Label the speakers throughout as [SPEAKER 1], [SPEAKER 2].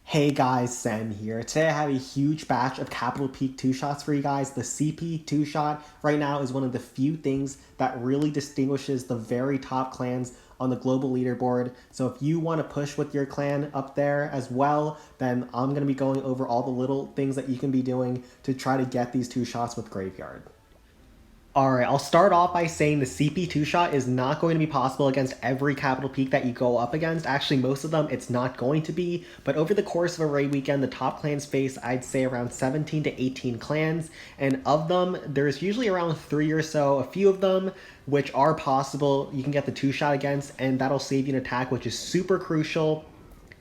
[SPEAKER 1] Hey guys, Sen here. Today I have a huge batch of Capital Peak 2-shots for you guys. The CP 2-shot right now is one of the few things that really distinguishes the very top clans on the global leaderboard. So if you want to push with your clan up there as well, then I'm going to be going over all the little things that you can be doing to try to get these 2-shots with Graveyard. Alright, I'll start off by saying the CP2 shot is not going to be possible against every Capital Peak that you go up against. Actually, most of them it's not going to be, but over the course of a raid weekend, the top clans face, I'd say, around 17 to 18 clans, and of them, there's usually around 3 or so. A few of them, which are possible, you can get the 2-shot against, and that'll save you an attack, which is super crucial,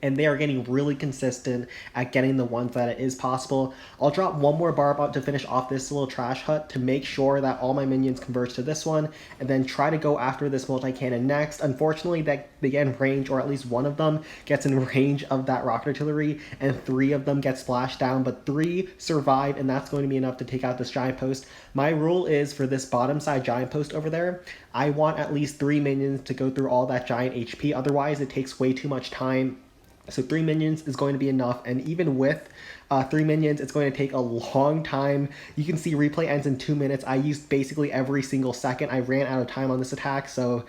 [SPEAKER 1] and they are getting really consistent at getting the ones that it is possible. I'll drop one more barb out to finish off this little trash hut to make sure that all my minions converge to this one, and then try to go after this multi-cannon next. Unfortunately, that they get in range, or at least one of them gets in range of that rocket artillery, and 3 of them get splashed down, but 3 survive, and that's going to be enough to take out this giant post. My rule is for this bottom side giant post over there, I want at least 3 minions to go through all that giant HP, otherwise it takes way too much time. So 3 minions is going to be enough, and even with 3 minions, it's going to take a long time. You can see replay ends in 2 minutes. I used basically every single second. I ran out of time on this attack, so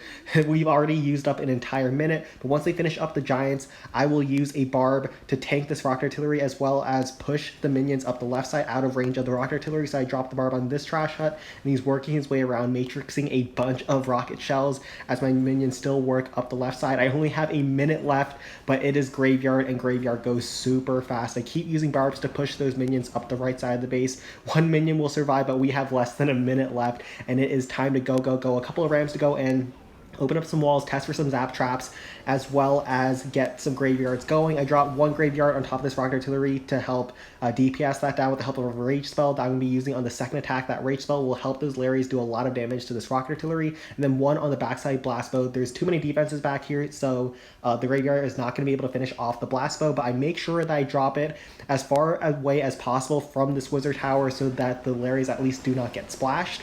[SPEAKER 1] we've already used up an entire minute. But once they finish up the giants, I will use a barb to tank this rocket artillery, as well as push the minions up the left side out of range of the rocket artillery. So I drop the barb on this trash hut, and he's working his way around, matrixing a bunch of rocket shells as my minions still work up the left side. I only have a minute left, but it is Graveyard, and Graveyard goes super fast. I keep using barbs to push those minions up the right side of the base. 1 minion will survive, but we have less than a minute left, and it is time to go. A couple of rams to go in, open up some walls, test for some zap traps, as well as get some graveyards going. I dropped 1 graveyard on top of this rocket artillery to help DPS that down with the help of a rage spell that I'm going to be using on the second attack. That rage spell will help those Larrys do a lot of damage to this rocket artillery. And then 1 on the backside blast bow. There's too many defenses back here, so the graveyard is not going to be able to finish off the blast bow, but I make sure that I drop it as far away as possible from this wizard tower so that the Larrys at least do not get splashed.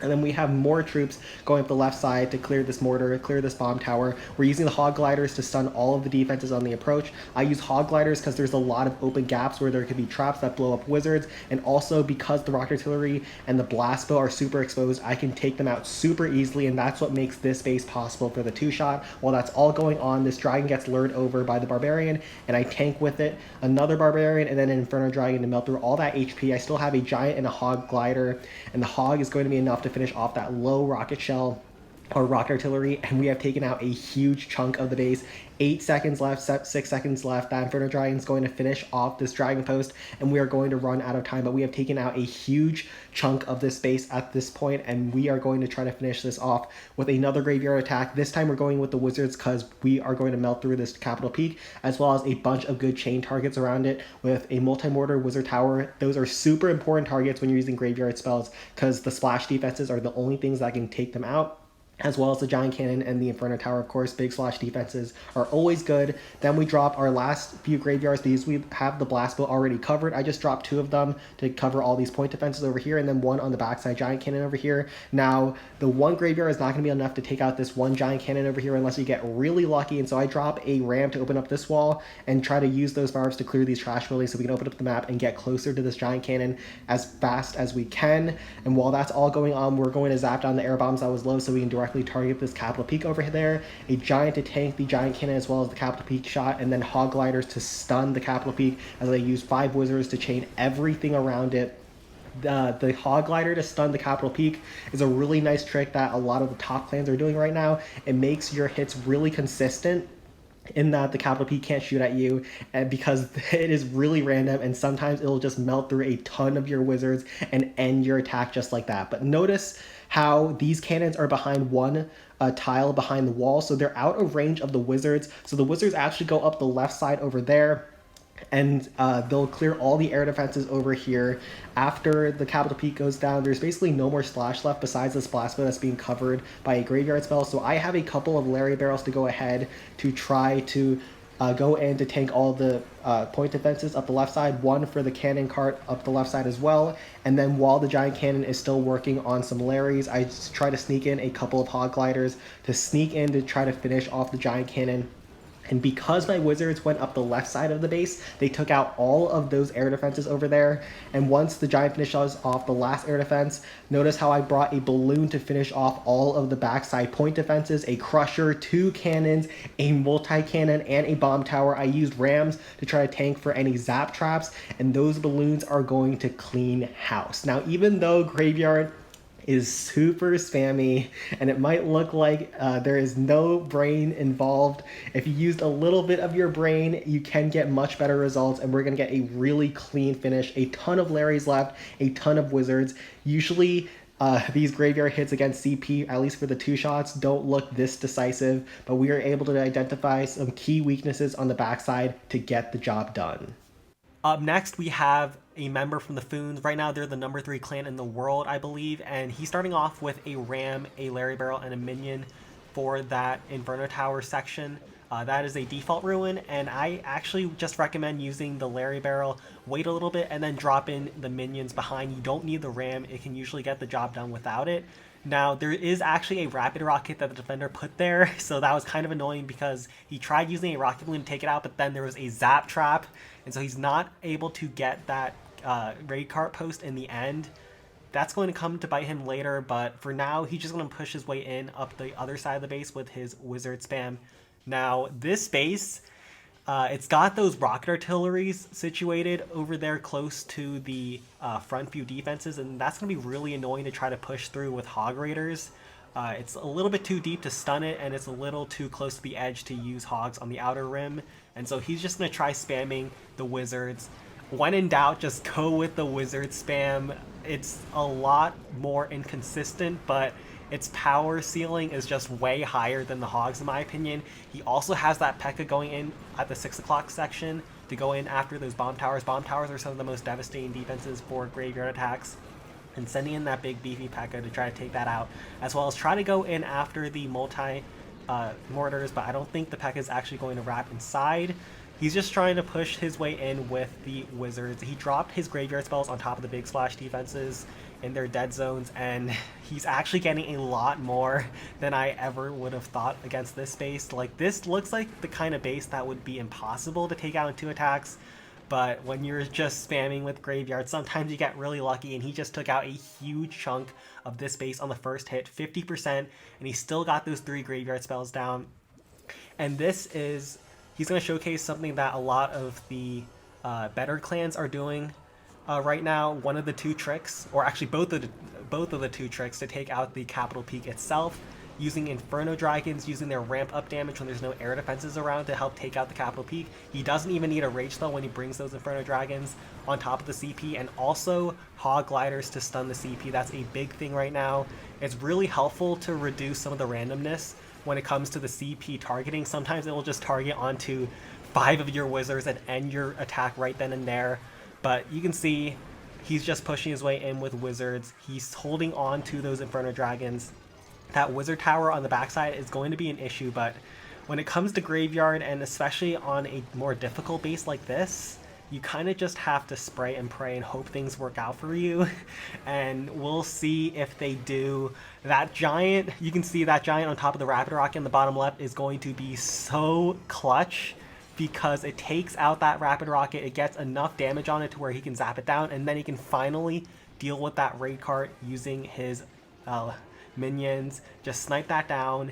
[SPEAKER 1] And then we have more troops going up the left side to clear this mortar, clear this bomb tower. We're using the hog gliders to stun all of the defenses on the approach. I use hog gliders because there's a lot of open gaps where there could be traps that blow up wizards, and also because the rocket artillery and the blast bow are super exposed, I can take them out super easily, and that's what makes this base possible for the 2-shot. While that's all going on, this dragon gets lured over by the barbarian, and I tank with it another barbarian and then an inferno dragon to melt through all that HP. I still have a giant and a hog glider, and the hog is going to be enough to finish off that low rocket shell or rocket artillery, and we have taken out a huge chunk of the base. 8 seconds left, 6 seconds left. That Inferno Dragon is going to finish off this Dragon Post, and we are going to run out of time, but we have taken out a huge chunk of this base at this point, and we are going to try to finish this off with another Graveyard attack. This time we're going with the Wizards because we are going to melt through this Capital Peak, as well as a bunch of good chain targets around it with a Multi-Mortar Wizard Tower. Those are super important targets when you're using Graveyard spells because the splash defenses are the only things that can take them out, as well as the Giant Cannon and the Inferno Tower. Of course, big splash defenses are always good. Then we drop our last few graveyards. These we have the blast bow already covered. I just dropped 2 of them to cover all these point defenses over here, and then 1 on the backside Giant Cannon over here. Now, the 1 graveyard is not going to be enough to take out this 1 Giant Cannon over here unless you get really lucky, and so I drop a ram to open up this wall and try to use those barbs to clear these trash buildings so we can open up the map and get closer to this Giant Cannon as fast as we can. And while that's all going on, we're going to zap down the air bombs that was low so we can directly target this Capital Peak over there. A giant to tank the Giant Cannon as well as the Capital Peak shot, and then hog gliders to stun the Capital Peak as I use 5 wizards to chain everything around it. The hog glider to stun the Capital Peak is a really nice trick that a lot of the top clans are doing right now. It makes your hits really consistent in that the Capital Peak can't shoot at you, and because it is really random, and sometimes it'll just melt through a ton of your wizards and end your attack just like that. But notice how these cannons are behind 1 tile behind the wall, so they're out of range of the wizards. So the wizards actually go up the left side over there, and they'll clear all the air defenses over here. After the Capital Peak goes down, there's basically no more slash left besides this blast bow that's being covered by a graveyard spell. So I have a couple of Larry barrels to go ahead to try to go in to tank all the point defenses up the left side, 1 for the cannon cart up the left side as well. And then while the Giant Cannon is still working on some Larrys, I try to sneak in a couple of hog gliders to sneak in to try to finish off the Giant Cannon And because my wizards went up the left side of the base, they took out all of those air defenses over there. And once the giant finishes off the last air defense, notice how I brought a balloon to finish off all of the backside point defenses, a crusher, 2 cannons, a multi-cannon, and a bomb tower. I used rams to try to tank for any zap traps, and those balloons are going to clean house. Now, even though Graveyard is super spammy and it might look like there is no brain involved, if you used a little bit of your brain, you can get much better results, and we're going to get a really clean finish. A ton of Larrys left, a ton of wizards. Usually these graveyard hits against CP, at least for the 2 shots, don't look this decisive, but we are able to identify some key weaknesses on the backside to get the job done. Up next, we have a member from the Foons. Right now, they're the number 3 clan in the world, I believe, and he's starting off with a ram, a Larry Barrel, and a minion for that Inferno Tower section. That is a default ruin, and I actually just recommend using the Larry Barrel, wait a little bit, and then drop in the minions behind. You don't need the ram, it can usually get the job done without it. Now, there is actually a Rapid Rocket that the defender put there, so that was kind of annoying because he tried using a Rocket Balloon to take it out, but then there was a Zap Trap, and so he's not able to get that raid cart post in the end. That's going to come to bite him later, but for now, he's just going to push his way in up the other side of the base with his wizard spam. Now, this base, it's got those rocket artilleries situated over there close to the front view defenses, and that's going to be really annoying to try to push through with Hog Raiders. It's a little bit too deep to stun it, and it's a little too close to the edge to use Hogs on the outer rim, and so he's just going to try spamming the wizards. When in doubt, just go with the wizard spam. It's a lot more inconsistent, but its power ceiling is just way higher than the Hogs, in my opinion. He also has that P.E.K.K.A going in at the 6 o'clock section to go in after those bomb towers. Bomb towers are some of the most devastating defenses for graveyard attacks. And sending in that big beefy P.E.K.K.A to try to take that out, as well as try to go in after the mortars, but I don't think the P.E.K.K.A is actually going to wrap inside. He's just trying to push his way in with the wizards. He dropped his graveyard spells on top of the big splash defenses in their dead zones, and he's actually getting a lot more than I ever would have thought against this base. Like, this looks like the kind of base that would be impossible to take out in 2 attacks, but when you're just spamming with graveyard, sometimes you get really lucky, and he just took out a huge chunk of this base on the first hit, 50%, and he still got those 3 graveyard spells down. And this is, he's going to showcase something that a lot of the better clans are doing right now. One of the 2 tricks, or actually both of the 2 tricks to take out the Capital Peak itself, using Inferno Dragons, using their ramp up damage when there's no air defenses around to help take out the Capital Peak. He doesn't even need a Rage Spell when he brings those Inferno Dragons on top of the CP, and also Hog Gliders to stun the CP. That's a big thing right now. It's really helpful to reduce some of the randomness when it comes to the CP targeting. Sometimes it will just target onto 5 of your wizards and end your attack right then and there. But you can see he's just pushing his way in with wizards. He's holding on to those Inferno Dragons. That wizard tower on the backside is going to be an issue, but when it comes to graveyard, and especially on a more difficult base like this, you kind of just have to spray and pray and hope things work out for you. And we'll see if they do. That giant, you can see that giant on top of the Rapid Rocket in the bottom left is going to be so clutch, because it takes out that Rapid Rocket, it gets enough damage on it to where he can zap it down, and then he can finally deal with that raid cart using his minions, just snipe that down.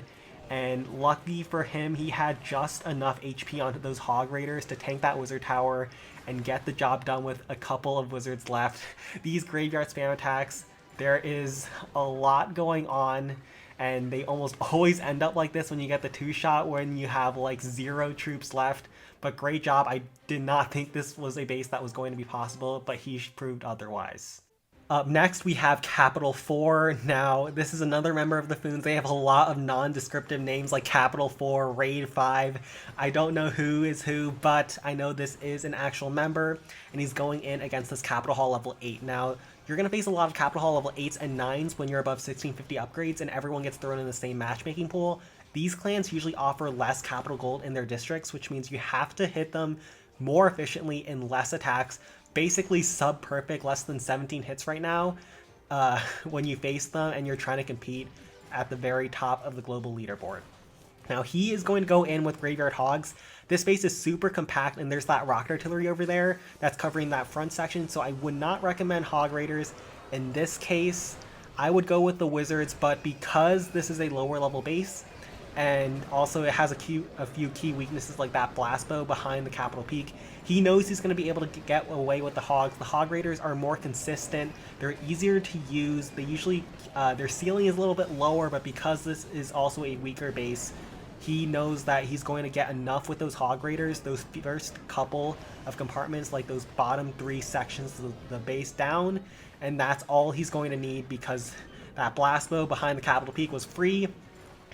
[SPEAKER 1] And lucky for him, he had just enough HP onto those Hog Raiders to tank that Wizard Tower and get the job done with a couple of Wizards left. These graveyard spam attacks, there is a lot going on, and they almost always end up like this when you get the 2-shot when you have like 0 troops left. But great job. I did not think this was a base that was going to be possible, but he proved otherwise. Up next, we have Capital 4. Now, this is another member of the Foons. They have a lot of non-descriptive names like Capital 4, Raid 5. I don't know who is who, but I know this is an actual member, and he's going in against this Capital Hall level 8. Now, you're going to face a lot of Capital Hall level 8s and 9s when you're above 1650 upgrades, and everyone gets thrown in the same matchmaking pool. These clans usually offer less Capital Gold in their districts, which means you have to hit them more efficiently in less attacks, basically sub-perfect, less than 17 hits right now when you face them and you're trying to compete at the very top of the global leaderboard. Now he is going to go in with Graveyard Hogs. This base is super compact, and there's that rocket artillery over there that's covering that front section, so I would not recommend Hog Raiders. In this case, I would go with the Wizards, but because this is a lower level base, and also it has a few key weaknesses like that blast bow behind the Capital Peak, he knows he's going to be able to get away with the Hogs. The Hog Raiders are more consistent, they're easier to use, they usually, their ceiling is a little bit lower, but because this is also a weaker base, he knows that he's going to get enough with those Hog Raiders, those first couple of compartments, like those bottom 3 sections of the base down, and that's all he's going to need because that blast bow behind the Capital Peak was free,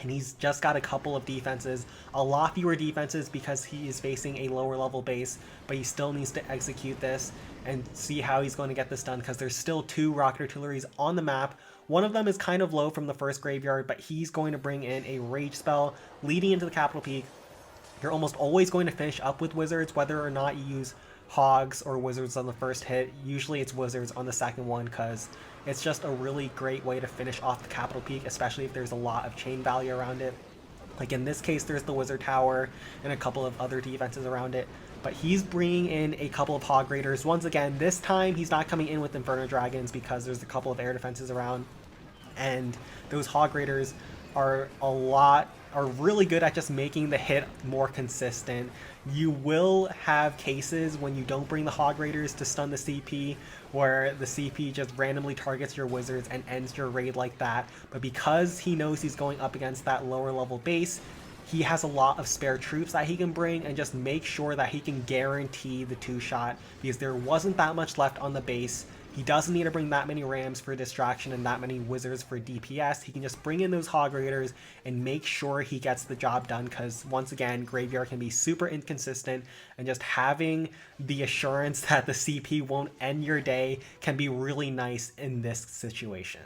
[SPEAKER 1] and he's just got a couple of defenses, a lot fewer defenses because he is facing a lower level base, but he still needs to execute this and see how he's going to get this done because there's still 2 rocket artilleries on the map. One of them is kind of low from the first graveyard, but he's going to bring in a rage spell leading into the Capital Peak. You're almost always going to finish up with Wizards, whether or not you use Hogs or Wizards on the first hit. Usually it's Wizards on the second one because it's just a really great way to finish off the Capital Peak, especially if there's a lot of chain value around it. Like in this case, there's the Wizard Tower and a couple of other defenses around it. But he's bringing in a couple of Hog Raiders. Once again, this time he's not coming in with Inferno Dragons because there's a couple of air defenses around. And those Hog Raiders are really good at just making the hit more consistent. You will have cases when you don't bring the Hog Raiders to stun the CP, where the CP just randomly targets your Wizards and ends your raid like that. But because he knows he's going up against that lower level base, he has a lot of spare troops that he can bring and just make sure that he can guarantee the 2-shot because there wasn't that much left on the base. He doesn't need to bring that many Rams for distraction and that many Wizards for DPS. He can just bring in those Hog Raiders and make sure he gets the job done because, once again, Graveyard can be super inconsistent, and just having the assurance that the CP won't end your day can be really nice in this situation.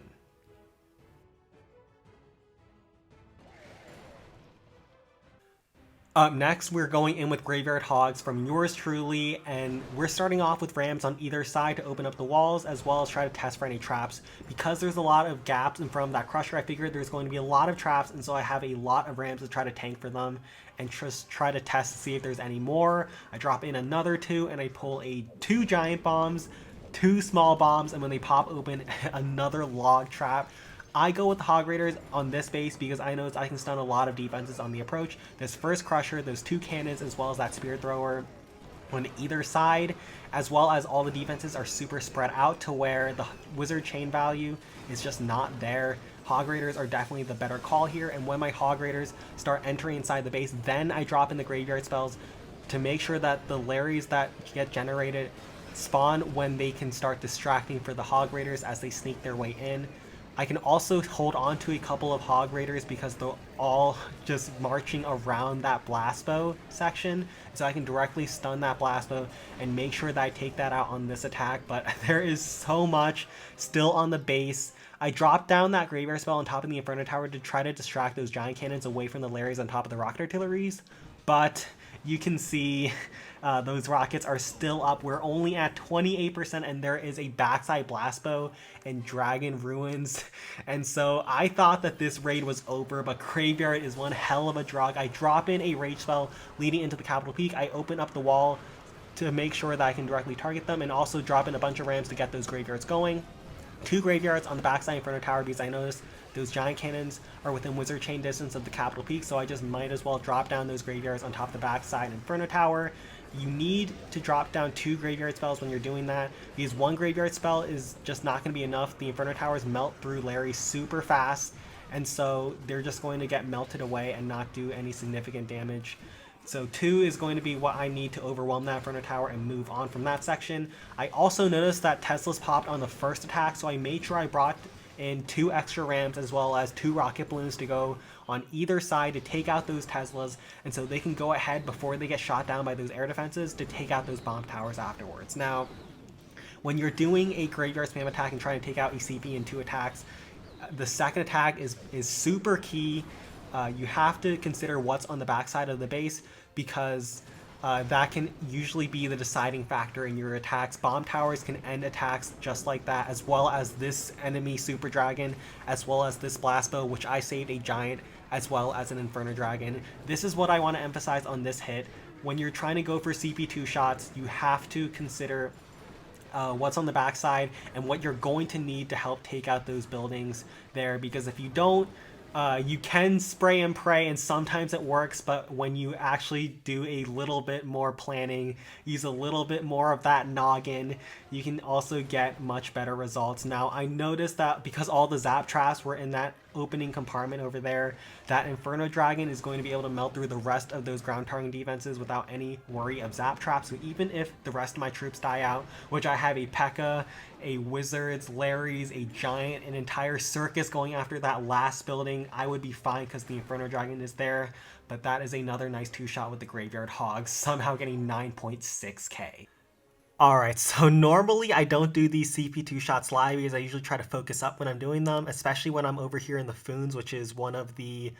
[SPEAKER 1] Up next, we're going in with Graveyard Hogs from yours truly, and we're starting off with Rams on either side to open up the walls, as well as try to test for any traps. Because there's a lot of gaps in front of that Crusher, I figured there's going to be a lot of traps, and so I have a lot of Rams to try to tank for them, and just try to test to see if there's any more. I drop in another 2, and I pull 2 giant bombs, 2 small bombs, and when they pop open, another log trap. I go with the Hog Raiders on this base because I know I can stun a lot of defenses on the approach. This first Crusher, those 2 cannons, as well as that Spear Thrower on either side, as well as all the defenses are super spread out to where the Wizard chain value is just not there. Hog Raiders are definitely the better call here, and when my Hog Raiders start entering inside the base, then I drop in the Graveyard spells to make sure that the Larrys that get generated spawn when they can start distracting for the Hog Raiders as they sneak their way in. I can also hold on to a couple of Hog Raiders because they're all just marching around that blast bow section, so I can directly stun that blast bow and make sure that I take that out on this attack. But there is so much still on the base. I dropped down that Graveyard spell on top of the Inferno Tower to try to distract those giant cannons away from the Larrys on top of the rocket artilleries, but you can see those rockets are still up. We're only at 28%, and there is a backside blast bow and Dragon Ruins. And so I thought that this raid was over, but Graveyard is one hell of a drug. I drop in a rage spell leading into the Capital Peak. I open up the wall to make sure that I can directly target them, and also drop in a bunch of Rams to get those Graveyards going. 2 Graveyards on the backside Inferno Tower because I noticed those giant cannons are within Wizard chain distance of the Capital Peak, so I just might as well drop down those Graveyards on top of the backside Inferno Tower. You need to drop down 2 Graveyard spells when you're doing that, because 1 Graveyard spell is just not going to be enough. The Inferno Towers melt through Larry super fast, and so they're just going to get melted away and not do any significant damage. So 2 is going to be what I need to overwhelm that Inferno Tower and move on from that section. I also noticed that Teslas popped on the first attack, so I made sure I brought in 2 extra Rams as well as 2 rocket balloons to go on either side to take out those Teslas, and so they can go ahead before they get shot down by those air defenses to take out those bomb towers afterwards. Now, when you're doing a Graveyard spam attack and trying to take out a CP in 2 attacks, the second attack is super key. You have to consider what's on the backside of the base because that can usually be the deciding factor in your attacks. Bomb towers can end attacks just like that, as well as this enemy Super Dragon, as well as this blast bow, which I saved a giant as well as an Inferno Dragon. This is what I want to emphasize on this hit. When you're trying to go for CP2 shots, you have to consider what's on the backside and what you're going to need to help take out those buildings there, because if you don't, you can spray and pray and sometimes it works, but when you actually do a little bit more planning, use a little bit more of that noggin, you can also get much better results. Now I noticed that because all the zap traps were in that opening compartment over there, that Inferno Dragon is going to be able to melt through the rest of those ground targeting defenses without any worry of zap traps. So even if the rest of my troops die out, which I have a P.E.K.K.A, a Wizards, Larry's, a Giant, an entire circus going after that last building, I would be fine because the Inferno Dragon is there. But that is another nice 2-shot with the Graveyard Hogs, somehow getting 9.6k. Alright, so normally I don't do these CP2 shots live because I usually try to focus up when I'm doing them, especially when I'm over here in the Foons, which is one of the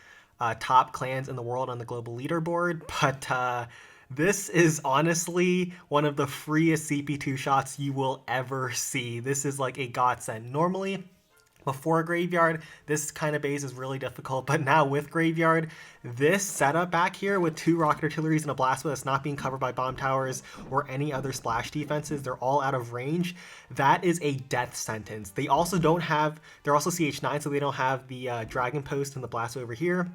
[SPEAKER 1] top clans in the world on the global leaderboard. But this is honestly one of the freest CP2 shots you will ever see. This is like a godsend. Normally, before Graveyard, this kind of base is really difficult, but now with Graveyard, this setup back here with 2 Rocket Artilleries and a Blast Wheel that's not being covered by bomb towers or any other splash defenses, they're all out of range, that is a death sentence. They also don't have, they're also CH9, so they don't have the Dragon Post and the Blast Wheel over here,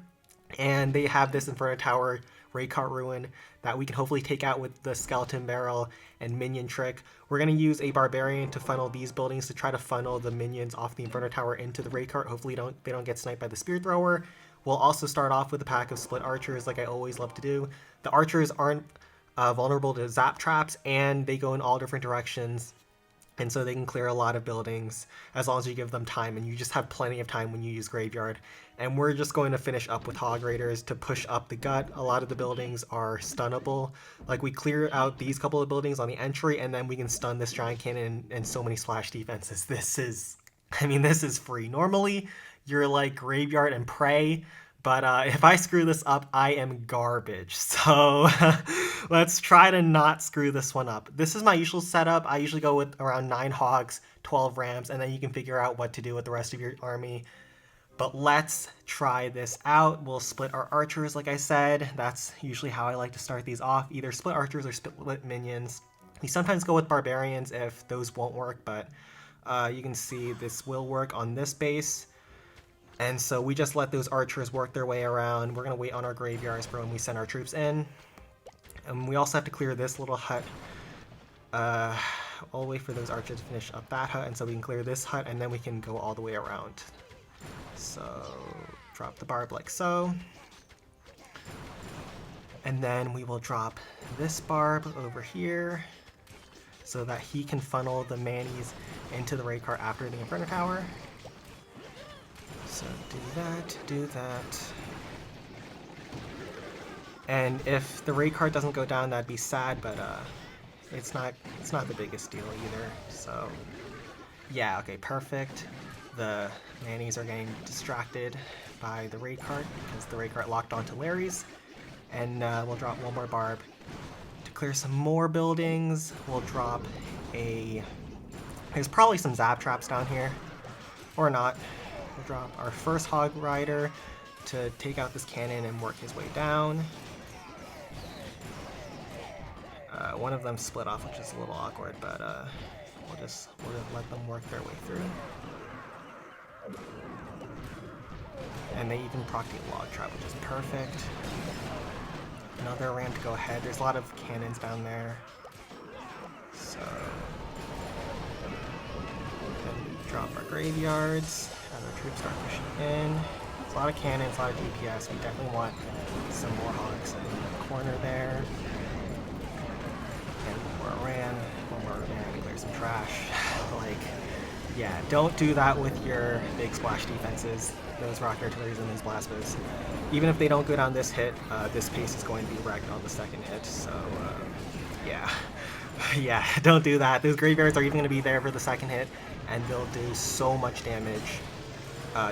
[SPEAKER 1] and they have this Inferno Tower Raycart Ruin that we can hopefully take out with the Skeleton Barrel and Minion Trick. We're going to use a Barbarian to funnel these buildings to try to funnel the minions off the Inferno Tower into the Raycart. Hopefully they don't get sniped by the Spear Thrower. We'll also start off with a pack of Split Archers like I always love to do. The Archers aren't vulnerable to Zap Traps, and they go in all different directions. And so they can clear a lot of buildings as long as you give them time, and you just have plenty of time when you use Graveyard. And we're just going to finish up with Hog Raiders to push up the gut. A lot of the buildings are stunnable. Like, we clear out these couple of buildings on the entry, and then we can stun this Giant Cannon and so many splash defenses. This is free. Normally, you're like Graveyard and pray, but if I screw this up, I am garbage. So let's try to not screw this one up. This is my usual setup. I usually go with around 9 Hogs, 12 Rams, and then you can figure out what to do with the rest of your army. But let's try this out. We'll split our Archers, like I said. That's usually how I like to start these off. Either split Archers or split Minions. We sometimes go with Barbarians if those won't work, but you can see this will work on this base. And so we just let those Archers work their way around. We're going to wait on our Graveyards for when we send our troops in. And we also have to clear this little hut. I'll wait for those Archers to finish up that hut, and so we can clear this hut, and then we can go all the way around. So drop the barb like so. And then we will drop this barb over here so that he can funnel the Mannies into the Raycart after the Inferno Tower. So do that. And if the Raycart doesn't go down, that'd be sad, but it's not the biggest deal either. So yeah, okay, perfect. The Mannies are getting distracted by the Raycart because the Raycart locked onto Larry's. And we'll drop one more barb to clear some more buildings. We'll drop there's probably some Zap Traps down here, or not. We'll drop our first Hog Rider to take out this cannon and work his way down. One of them split off, which is a little awkward, but we'll just let them work their way through. And they even procced a Log Trap, which is perfect. Another ram to go ahead. There's a lot of cannons down there. So then we drop our Graveyards as our troops start pushing in. There's a lot of cannons, a lot of DPS. We definitely want some more Hogs in the corner there. And one more ram, clear some trash. Like, yeah, don't do that with your big splash defenses, those Rocket Artilleries and those Blast Bows. Even if they don't go down this hit, this pace is going to be wrecked on the second hit, so yeah. Yeah, don't do that. Those Graveyards are even going to be there for the second hit, and they'll do so much damage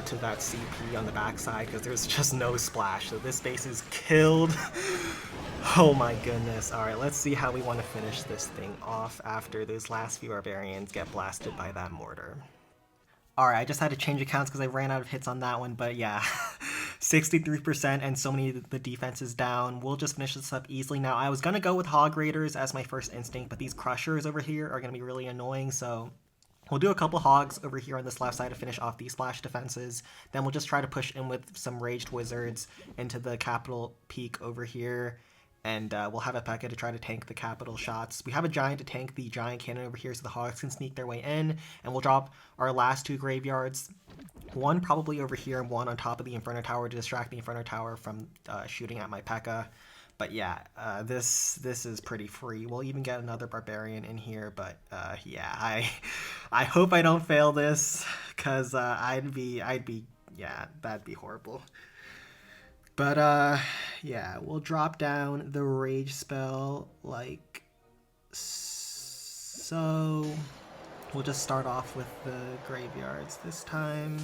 [SPEAKER 1] to that CP on the backside because there's just no splash, so this base is killed. Oh my goodness. Alright, let's see how we want to finish this thing off after those last few Barbarians get blasted by that mortar. Alright, I just had to change accounts because I ran out of hits on that one, but yeah. 63%, and so many of the defense is down. We'll just finish this up easily now. I was going to go with Hog Raiders as my first instinct, but these Crushers over here are going to be really annoying, so we'll do a couple Hogs over here on this left side to finish off these splash defenses. Then we'll just try to push in with some Raged Wizards into the Capital Peak over here. And we'll have a P.E.K.K.A to try to tank the capital shots. We have a Giant to tank the Giant Cannon over here so the Hogs can sneak their way in. And we'll drop our last 2 graveyards. One probably over here and one on top of the Inferno Tower to distract the Inferno Tower from shooting at my P.E.K.K.A. But yeah, this is pretty free. We'll even get another Barbarian in here. But yeah, I hope I don't fail this, because I'd be yeah, that'd be horrible. But, yeah, we'll drop down the Rage spell, like so. We'll just start off with the graveyards this time.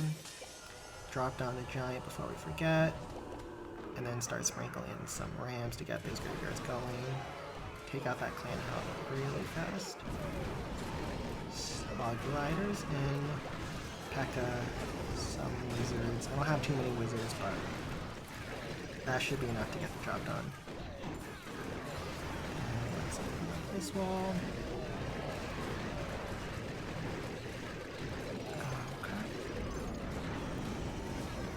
[SPEAKER 1] Drop down the Giant before we forget. And then start sprinkling in some Rams to get those graveyards going. Take out that Clan Hub really fast. Hog Riders in. P.E.K.K.A, some Wizards. I don't have too many Wizards, but that should be enough to get the job done. And let's open up this wall. Okay.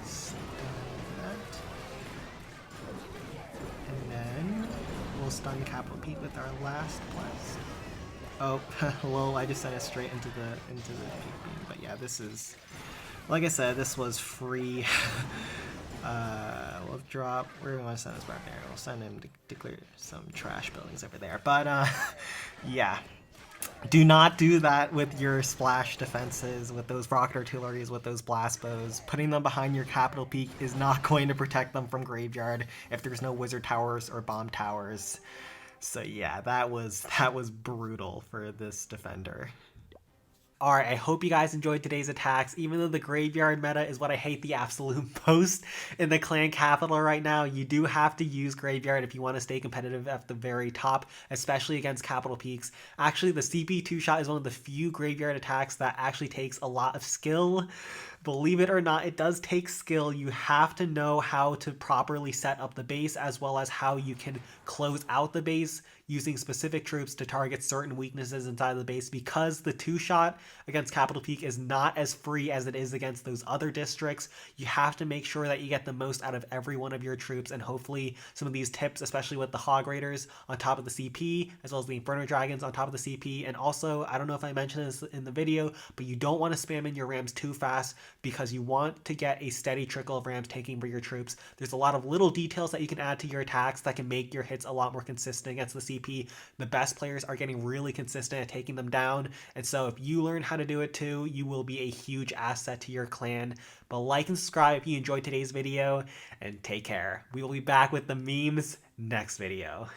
[SPEAKER 1] Sit down that. And then we'll stun Capital Peak with our last blast. Oh, lol, I just sent it straight into the Peak Beam. But yeah, this is, like I said, this was free. We'll drop, where do we want to send this Barbarian? We'll send him to clear some trash buildings over there. But, yeah. Do not do that with your splash defenses, with those rocket artilleries, with those blast bows. Putting them behind your Capital Peak is not going to protect them from graveyard if there's no wizard towers or bomb towers. So yeah, that was brutal for this defender. Alright, I hope you guys enjoyed today's attacks. Even though the graveyard meta is what I hate the absolute most in the clan capital right now, you do have to use graveyard if you want to stay competitive at the very top, especially against capital peaks. Actually, the CP 2-shot is one of the few graveyard attacks that actually takes a lot of skill. Believe it or not, it does take skill. You have to know how to properly set up the base, as well as how you can close out the base using specific troops to target certain weaknesses inside the base, because the 2-shot against Capital Peak is not as free as it is against those other districts. You have to make sure that you get the most out of every one of your troops, and hopefully some of these tips, especially with the Hog Raiders on top of the CP, as well as the Inferno Dragons on top of the CP. And also, I don't know if I mentioned this in the video, but you don't want to spam in your Rams too fast, because you want to get a steady trickle of Rams taking for your troops. There's a lot of little details that you can add to your attacks that can make your hits a lot more consistent against the CP. The best players are getting really consistent at taking them down, and so if you learn how to do it too, you will be a huge asset to your clan. But like and subscribe if you enjoyed today's video, and take care. We will be back with the memes next video.